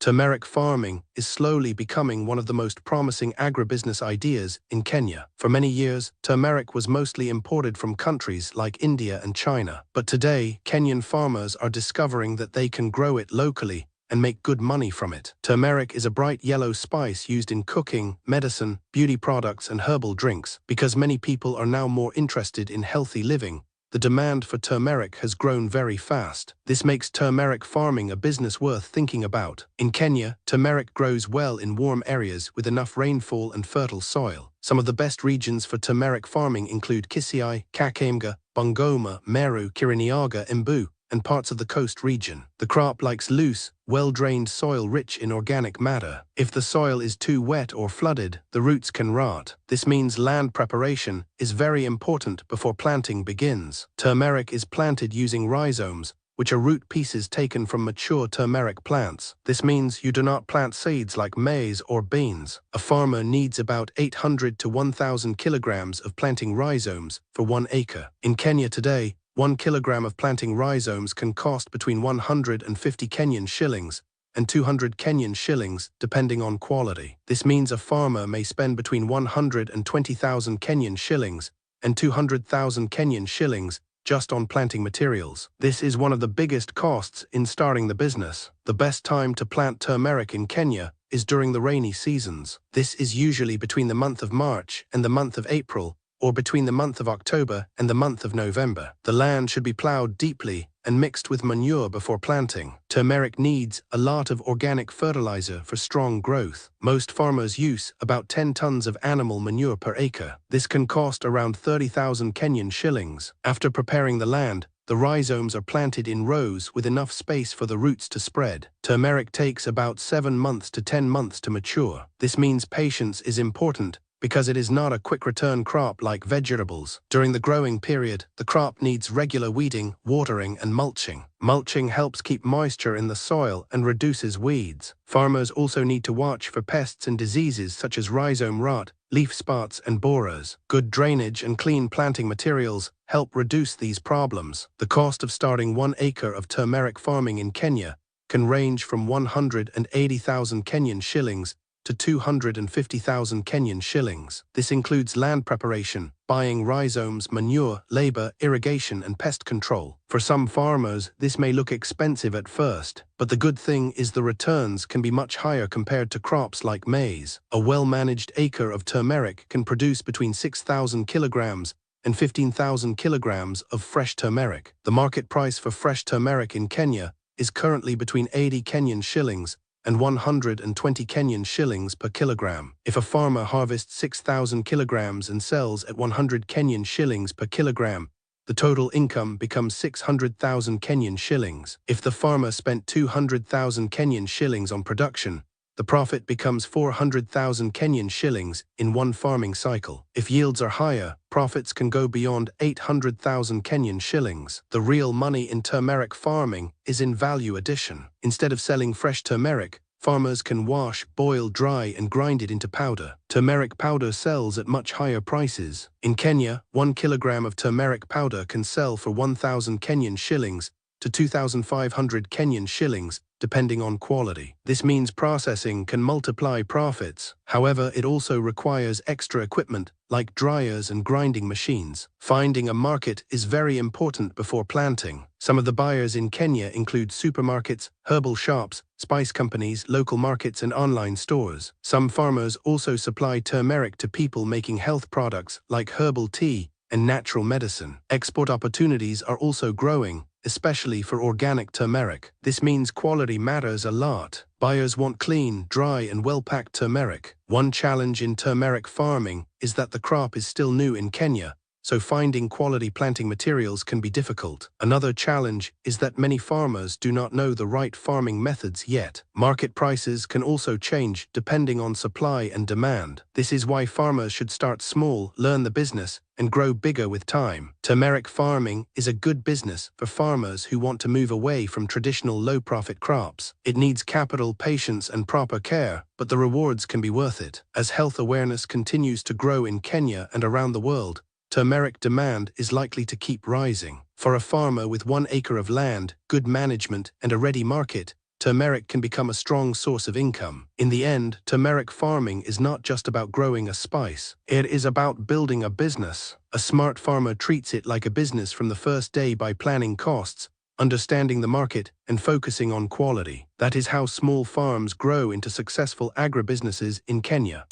Turmeric farming is slowly becoming one of the most promising agribusiness ideas in Kenya. For many years, turmeric was mostly imported from countries like India and China. But today, Kenyan farmers are discovering that they can grow it locally and make good money from it. Turmeric is a bright yellow spice used in cooking, medicine, beauty products, and herbal drinks. Because many people are now more interested in healthy living, the demand for turmeric has grown very fast. This makes turmeric farming a business worth thinking about. In Kenya, turmeric grows well in warm areas with enough rainfall and fertile soil. Some of the best regions for turmeric farming include Kisii, Kakamega, Bungoma, Meru, Kirinyaga, Embu, and parts of the coast region. The crop likes loose, well-drained soil rich in organic matter. If the soil is too wet or flooded, the roots can rot. This means land preparation is very important before planting begins. Turmeric is planted using rhizomes, which are root pieces taken from mature turmeric plants. This means you do not plant seeds like maize or beans. A farmer needs about 800 to 1,000 kilograms of planting rhizomes for 1 acre. In Kenya today, 1 kilogram of planting rhizomes can cost between 150 Kenyan shillings and 200 Kenyan shillings, depending on quality. This means a farmer may spend between 120,000 Kenyan shillings and 200,000 Kenyan shillings just on planting materials. This is one of the biggest costs in starting the business. The best time to plant turmeric in Kenya is during the rainy seasons. This is usually between the month of March and the month of April, or between the month of October and the month of November. The land should be plowed deeply and mixed with manure before planting. Turmeric needs a lot of organic fertilizer for strong growth. Most farmers use about 10 tons of animal manure per acre. This can cost around 30,000 Kenyan shillings. After preparing the land, the rhizomes are planted in rows with enough space for the roots to spread. Turmeric takes about 7 months to 10 months to mature. This means patience is important, because it is not a quick return crop like vegetables. During the growing period, the crop needs regular weeding, watering, and mulching. Mulching helps keep moisture in the soil and reduces weeds. Farmers also need to watch for pests and diseases such as rhizome rot, leaf spots, and borers. Good drainage and clean planting materials help reduce these problems. The cost of starting 1 acre of turmeric farming in Kenya can range from 180,000 Kenyan shillings to 250,000 Kenyan shillings. This includes land preparation, buying rhizomes, manure, labor, irrigation, and pest control. For some farmers, this may look expensive at first, but the good thing is the returns can be much higher compared to crops like maize. A well-managed acre of turmeric can produce between 6,000 kilograms and 15,000 kilograms of fresh turmeric. The market price for fresh turmeric in Kenya is currently between 80 Kenyan shillings and 120 Kenyan shillings per kilogram. If a farmer harvests 6,000 kilograms and sells at 100 Kenyan shillings per kilogram, the total income becomes 600,000 Kenyan shillings. If the farmer spent 200,000 Kenyan shillings on production, the profit becomes 400,000 Kenyan shillings in one farming cycle. If yields are higher, profits can go beyond 800,000 Kenyan shillings. The real money in turmeric farming is in value addition. Instead of selling fresh turmeric, farmers can wash, boil, dry, and grind it into powder. Turmeric powder sells at much higher prices. In Kenya, 1 kilogram of turmeric powder can sell for 1,000 Kenyan shillings to 2,500 Kenyan shillings, depending on quality. This means processing can multiply profits. However, it also requires extra equipment like dryers and grinding machines. Finding a market is very important before planting. Some of the buyers in Kenya include supermarkets, herbal shops, spice companies, local markets, and online stores. Some farmers also supply turmeric to people making health products like herbal tea and natural medicine. Export opportunities are also growing, especially for organic turmeric. This means quality matters a lot. Buyers want clean, dry, and well-packed turmeric. One challenge in turmeric farming is that the crop is still new in Kenya, so finding quality planting materials can be difficult. Another challenge is that many farmers do not know the right farming methods yet. Market prices can also change depending on supply and demand. This is why farmers should start small, learn the business, and grow bigger with time. Turmeric farming is a good business for farmers who want to move away from traditional low-profit crops. It needs capital, patience, and proper care, but the rewards can be worth it. As health awareness continues to grow in Kenya and around the world, turmeric demand is likely to keep rising. For a farmer with 1 acre of land, good management, and a ready market, turmeric can become a strong source of income. In the end, turmeric farming is not just about growing a spice. It is about building a business. A smart farmer treats it like a business from the first day by planning costs, understanding the market, and focusing on quality. That is how small farms grow into successful agribusinesses in Kenya.